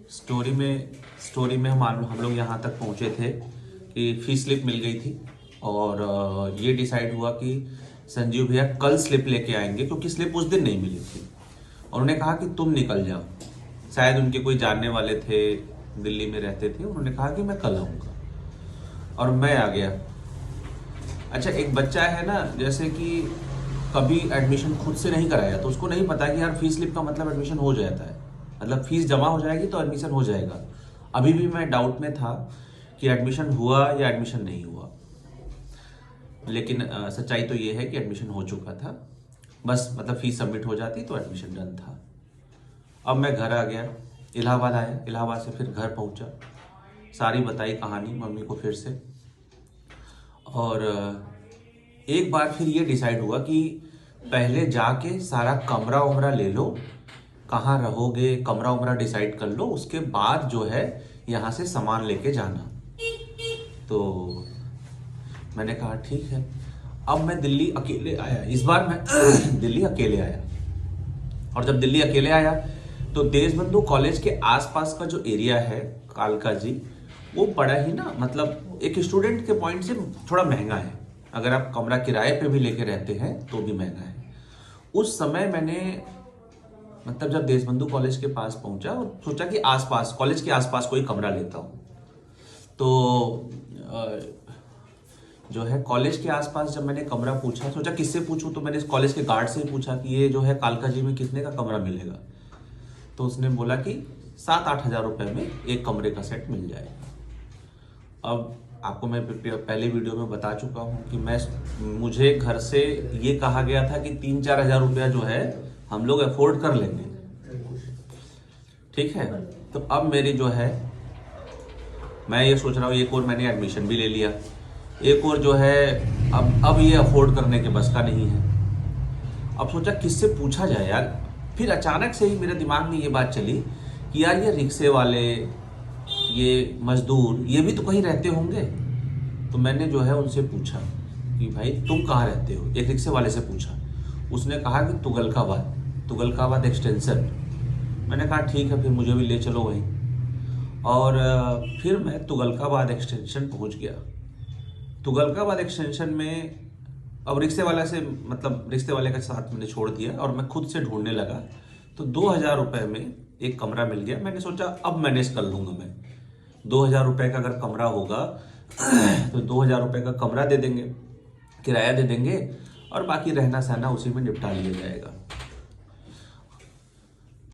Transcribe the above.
Story में हम लोग यहाँ तक पहुँचे थे कि फीस स्लिप मिल गई थी और ये डिसाइड हुआ कि संजीव भैया कल स्लिप लेके आएंगे क्योंकि स्लिप उस दिन नहीं मिली थी। और उन्होंने कहा कि तुम निकल जाओ, शायद उनके कोई जानने वाले थे, दिल्ली में रहते थे। उन्होंने कहा कि मैं कल आऊँगा और मैं आ गया। अच्छा, एक बच्चा है ना, जैसे कि कभी एडमिशन खुद से नहीं कराया तो उसको नहीं पता कि यार फीस स्लिप का मतलब एडमिशन हो जाता है, मतलब फीस जमा हो जाएगी तो एडमिशन हो जाएगा। अभी भी मैं डाउट में था कि एडमिशन हुआ या एडमिशन नहीं हुआ, लेकिन सच्चाई तो ये है कि एडमिशन हो चुका था। बस मतलब फीस सबमिट हो जाती तो एडमिशन डन था। अब मैं घर आ गया, इलाहाबाद आया, इलाहाबाद से फिर घर पहुंचा, सारी बताई कहानी मम्मी को फिर से। और एक बार फिर ये डिसाइड हुआ कि पहले जाके सारा कमरा उमरा ले लो, कहाँ रहोगे कमरा उमरा डिसाइड कर लो, उसके बाद जो है यहाँ से सामान लेके जाना। तो मैंने कहा ठीक है। अब मैं दिल्ली अकेले आया, इस बार मैं दिल्ली अकेले आया। और जब दिल्ली अकेले आया तो देशबंधु कॉलेज के आसपास का जो एरिया है कालका जी, वो बड़ा ही ना, मतलब एक स्टूडेंट के पॉइंट से थोड़ा महंगा है। अगर आप कमरा किराए पे भी लेके रहते हैं तो भी महंगा है। उस समय मैंने मतलब जब देशबंधु कॉलेज के पास पहुंचा और सोचा कि आसपास कॉलेज के आसपास कोई कमरा लेता हूं। तो जो है कॉलेज के आसपास जब मैंने कमरा पूछा, सोचा किससे पूछूं, तो मैंने कॉलेज के गार्ड से ही पूछा कि ये जो है कालका जी में कितने का कमरा मिलेगा। तो उसने बोला कि 7-8 हज़ार रुपये में एक कमरे का सेट मिल जाएगा। अब आपको मैं पहले वीडियो में बता चुका हूँ कि मुझे घर से ये कहा गया था कि 3-4 हज़ार रुपया जो है हम लोग अफोर्ड कर लेंगे, ठीक है। तो अब मेरी जो है, मैं ये सोच रहा हूँ, एक और मैंने एडमिशन भी ले लिया, एक और जो है अब ये अफोर्ड करने के बस का नहीं है। अब सोचा किससे पूछा जाए यार। फिर अचानक से ही मेरे दिमाग में ये बात चली कि यार ये रिक्शे वाले, ये मजदूर, ये भी तो कहीं रहते होंगे। तो मैंने जो है उनसे पूछा कि भाई तुम कहाँ रहते हो, एक रिक्शे वाले से पूछा। उसने कहा कि तुगलकाबाद एक्सटेंशन। मैंने कहा ठीक है, फिर मुझे भी ले चलो वहीं। और फिर मैं तुगलकाबाद एक्सटेंशन पहुँच गया। तुगलकाबाद एक्सटेंशन में अब रिक्शे वाले से, मतलब रिक्शे वाले के साथ मैंने छोड़ दिया और मैं खुद से ढूंढने लगा। तो 2,000 रुपये में एक कमरा मिल गया। मैंने सोचा अब मैनेज कर लूँगा मैं, 2,000 रुपये का अगर कमरा होगा तो 2,000 रुपये का कमरा दे देंगे, किराया दे देंगे और बाकी रहना सहना उसी में निपटा लिया जाएगा।